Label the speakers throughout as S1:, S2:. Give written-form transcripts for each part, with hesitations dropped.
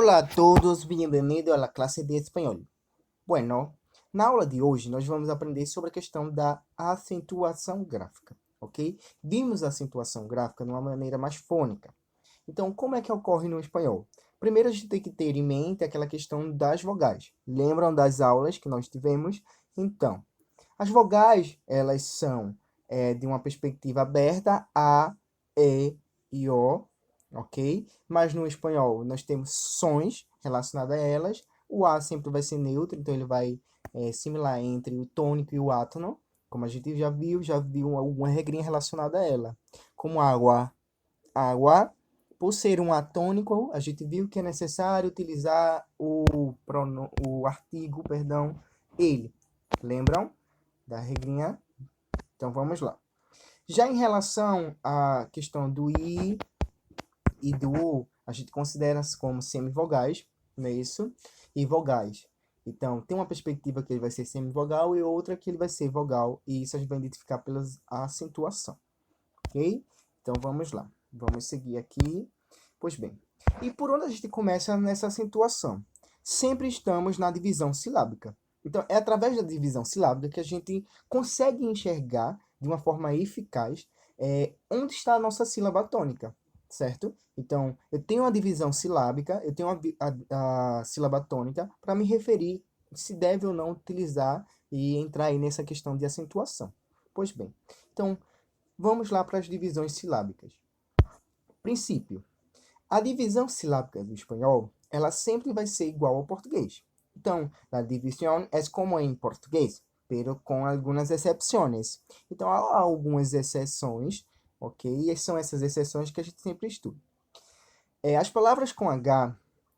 S1: Hola a todos, bem-vindo à classe de espanhol. Bueno, na aula de hoje nós vamos aprender sobre a questão da acentuação gráfica, ok? Vimos a acentuação gráfica de uma maneira mais fônica. Então, como é que ocorre no espanhol? Primeiro a gente tem que ter em mente aquela questão das vogais. Lembram das aulas que nós tivemos? Então, as vogais, elas são de uma perspectiva aberta, A, E e O, ok? Mas no espanhol nós temos sons relacionados a elas. O A sempre vai ser neutro, então ele vai similar entre o tônico e o átono, como a gente já viu alguma regrinha relacionada a ela. Como água, água. Por ser um atônico, a gente viu que é necessário utilizar o artigo, perdão, ele. Lembram da regrinha? Então vamos lá. Já em relação à questão do I e do U, a gente considera como semivogais, não é isso? E vogais. Então, tem uma perspectiva que ele vai ser semivogal e outra que ele vai ser vogal, e isso a gente vai identificar pela acentuação, ok? Então, vamos lá. Vamos seguir aqui. Pois bem, e por onde a gente começa nessa acentuação? Sempre estamos na divisão silábica. Então, é através da divisão silábica que a gente consegue enxergar de uma forma eficaz onde está a nossa sílaba tônica, certo? Então, eu tenho a divisão silábica, eu tenho a sílaba tônica para me referir se deve ou não utilizar e entrar aí nessa questão de acentuação. Pois bem, então, vamos lá para as divisões silábicas. Princípio. A divisão silábica do espanhol, ela sempre vai ser igual ao português. Então, a divisão é como em português, pero com algumas exceções. Então, há algumas exceções, ok? E são essas exceções que a gente sempre estuda. As palavras com H,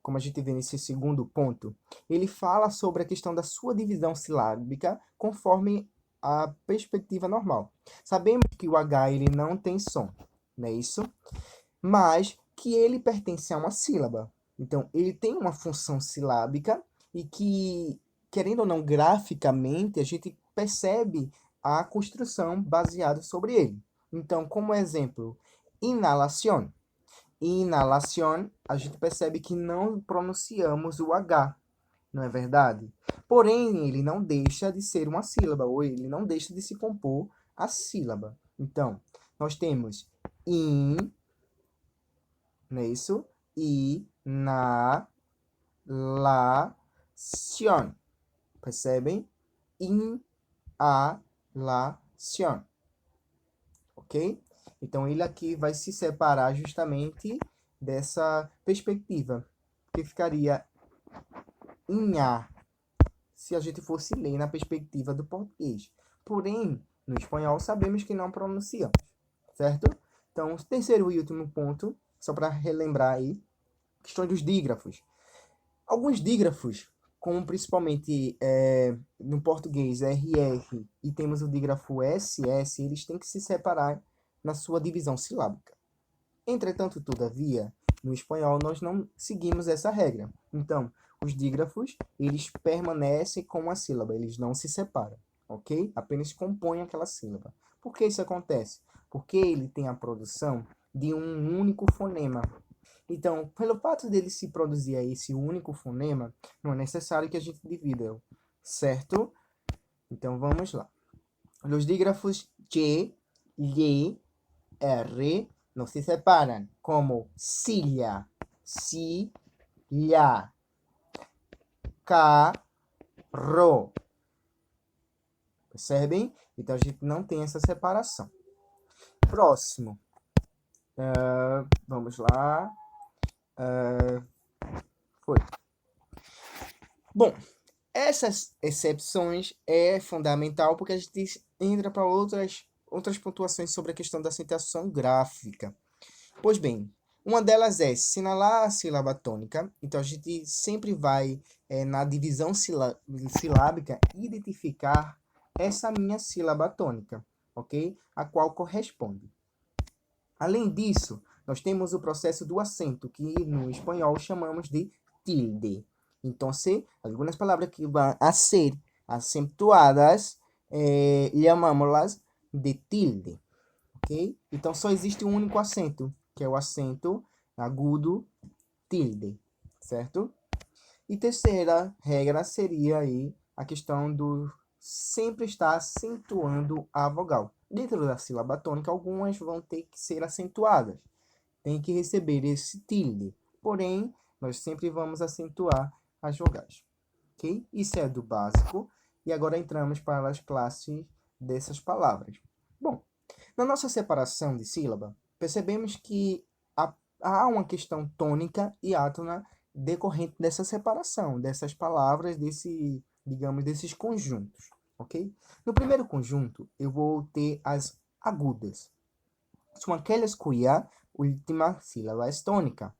S1: como a gente vê nesse segundo ponto, ele fala sobre a questão da sua divisão silábica conforme a perspectiva normal. Sabemos que o H ele não tem som, não é isso? Mas que ele pertence a uma sílaba. Então, ele tem uma função silábica e que, querendo ou não, graficamente, a gente percebe a construção baseada sobre ele. Então, como exemplo, inalación. Inalación, a gente percebe que não pronunciamos o H, não é verdade? Porém, ele não deixa de ser uma sílaba, ou ele não deixa de se compor a sílaba. Então, nós temos in, não é isso? Inalación. Percebem? Inalación. Ok? Então, ele aqui vai se separar justamente dessa perspectiva, que ficaria inhar, se a gente fosse ler na perspectiva do português. Porém, no espanhol, sabemos que não pronunciamos, certo? Então, o terceiro e último ponto, só para relembrar aí, questão dos dígrafos. Alguns dígrafos, como principalmente no português RR e temos o dígrafo SS, eles têm que se separar na sua divisão silábica. Entretanto, todavia, no espanhol nós não seguimos essa regra. Então, os dígrafos, eles permanecem com a sílaba, eles não se separam, ok? Apenas compõem aquela sílaba. Por que isso acontece? Porque ele tem a produção de um único fonema. Então, pelo fato dele se produzir aí esse único fonema, não é necessário que a gente divida, certo? Então, vamos lá. Os dígrafos G, L, R não se separam, como silla, silha, carro. Percebem? Então, a gente não tem essa separação. Próximo. Vamos lá. Foi. Bom, essas exceções é fundamental porque a gente entra para outras pontuações sobre a questão da acentuação gráfica. Pois bem, uma delas é assinalar a sílaba tônica. Então, a gente sempre vai, na divisão silábica, identificar essa minha sílaba tônica, ok? A qual corresponde. Além disso, nós temos o processo do acento, que no espanhol chamamos de tilde. Então, se algumas palavras que vão a ser acentuadas, chamamos-las de tilde, ok? Então, só existe um único acento, que é o acento agudo tilde, certo? E terceira regra seria aí a questão do sempre estar acentuando a vogal. Dentro da sílaba tônica, algumas vão ter que ser acentuadas, tem que receber esse tilde. Porém, nós sempre vamos acentuar as vogais, ok? Isso é do básico. E agora entramos para as classes dessas palavras. Bom, na nossa separação de sílaba, percebemos que há uma questão tônica e átona decorrente dessa separação, dessas palavras, digamos, desses conjuntos, ok? No primeiro conjunto, eu vou ter as agudas. São aquelas cuja última sílaba é tônica.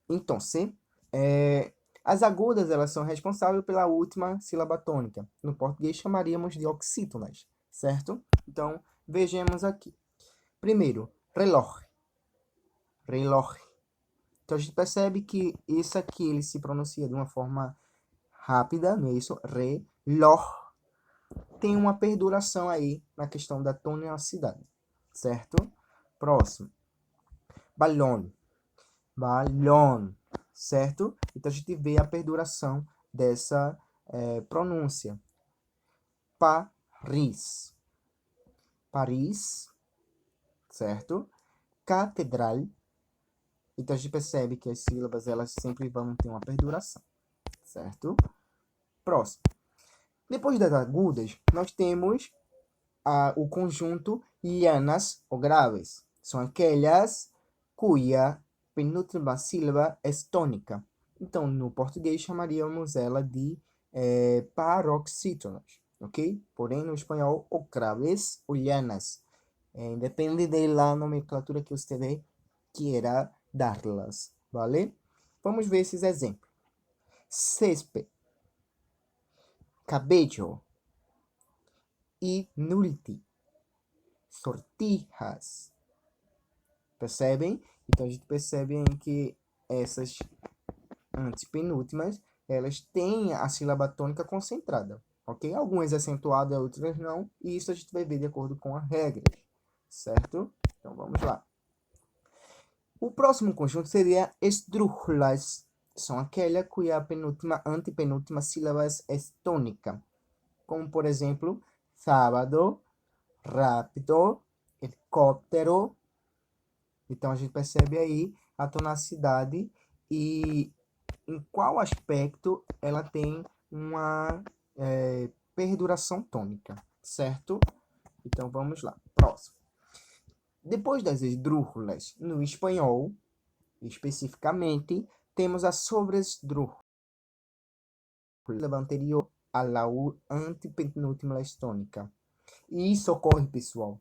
S1: Então, as agudas elas são responsáveis pela última sílaba tônica. No português chamaríamos de oxítonas, certo? Então, vejamos aqui. Primeiro, reloj. Reloj. Então, a gente percebe que isso aqui ele se pronuncia de uma forma rápida, não é isso? Reloj. Tem uma perduração aí na questão da tonicidade, certo? Próximo. Balão. Balão, certo? Então, a gente vê a perduração dessa pronúncia. Paris. Paris, certo? Catedral. Então, a gente percebe que as sílabas, elas sempre vão ter uma perduração, certo? Próximo. Depois das agudas, nós temos o conjunto llanas ou graves. São aquelas cuja penúltima sílaba é tônica. Então, no português, chamaríamos ela de paroxítonas, ok? Porém, no espanhol, o graves ou llanas. Depende da nomenclatura que você quiera darlas, ¿vale? Vamos ver esses exemplos. Césped, cabello, inulti, sortijas. Percebem? Então, a gente percebe que essas antepenúltimas, elas têm a sílaba tônica concentrada, ok? Algumas acentuadas, outras não, e isso a gente vai ver de acordo com as regras, certo? Então, vamos lá. O próximo conjunto seria esdrúxulas. São aquelas cuja antepenúltima sílaba é tônica. Como, por exemplo, sábado, rápido, helicóptero. Então, a gente percebe aí a tonacidade e em qual aspecto ela tem uma perduração tônica, certo? Então, vamos lá. Próximo. Depois das esdrúxulas, no espanhol, especificamente, temos a sobresdrúxula anterior à antepenúltima tônica. E isso ocorre, pessoal,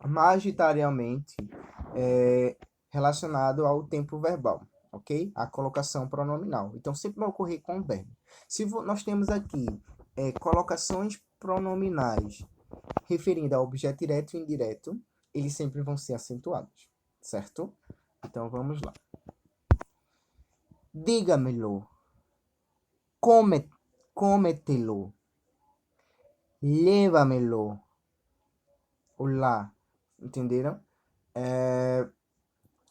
S1: majoritariamente relacionado ao tempo verbal, ok? A colocação pronominal. Então, sempre vai ocorrer com o verbo. Se nós temos aqui colocações pronominais referindo a objeto direto e indireto, eles sempre vão ser acentuados, certo? Então, vamos lá. Dígamelo. Cómetelo. Llévamelo. Olá. Entenderam?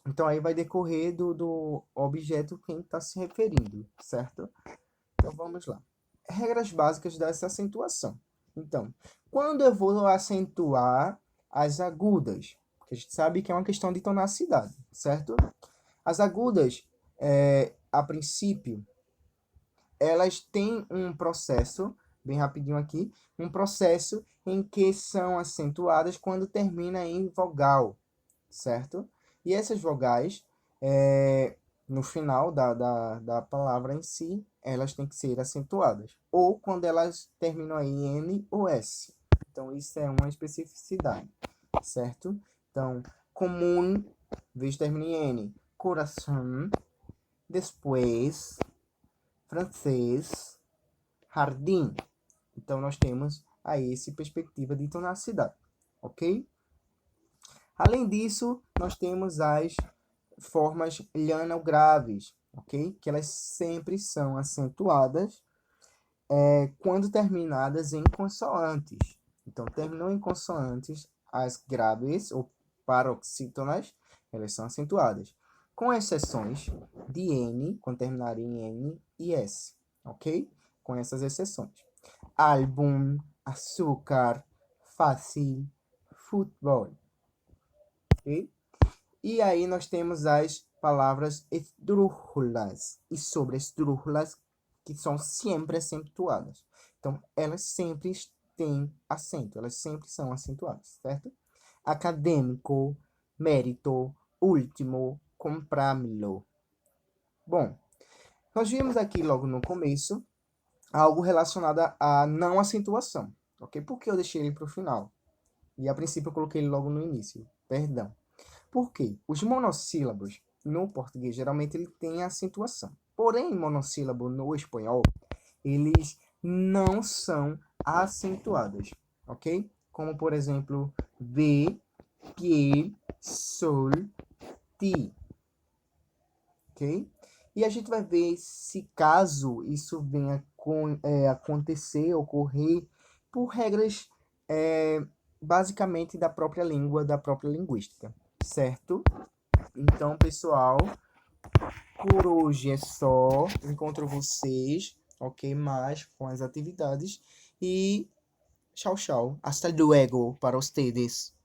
S1: Então, aí vai decorrer do objeto quem está se referindo, certo? Então, vamos lá. Regras básicas dessa acentuação. Então, quando eu vou acentuar as agudas, porque a gente sabe que é uma questão de tonacidade, certo? As agudas, a princípio, elas têm um processo, bem rapidinho aqui, um processo em que são acentuadas quando termina em vogal, certo? E essas vogais, no final da palavra em si, elas têm que ser acentuadas. Ou quando elas terminam em N ou S. Então, isso é uma especificidade, certo? Então, comum, vez termina em N. Coração, depois, francês, jardim. Então, nós temos aí essa perspectiva de tonacidade, ok? Além disso, nós temos as formas llano-graves, ok? Que elas sempre são acentuadas quando terminadas em consoantes. Então, terminou em consoantes, as graves ou paroxítonas, elas são acentuadas. com exceções de N, quando terminar em N, e S, ok? Com essas exceções. Álbum, açúcar, fácil, futebol, ok? E aí nós temos as palavras esdrúxulas, e sobre esdrúxulas, que são sempre acentuadas. Então, elas sempre têm acento, elas sempre são acentuadas, certo? Acadêmico, mérito, último, comprámelo. Bom, nós vimos aqui logo no começo algo relacionado à não acentuação, ok? Por que eu deixei ele para o final? E a princípio eu coloquei ele logo no início, perdão. Por quê? Os monossílabos no português geralmente ele tem acentuação. Porém, monossílabo no espanhol, eles não são acentuados, ok? Como, por exemplo, ve, pie, sol, ti, ok? E a gente vai ver se caso isso venha acontecer, ocorrer, por regras basicamente da própria língua, da própria linguística, certo? Então, pessoal, por hoje é só. Encontro vocês, ok? Mais com as atividades. E tchau, tchau. Hasta luego para ustedes.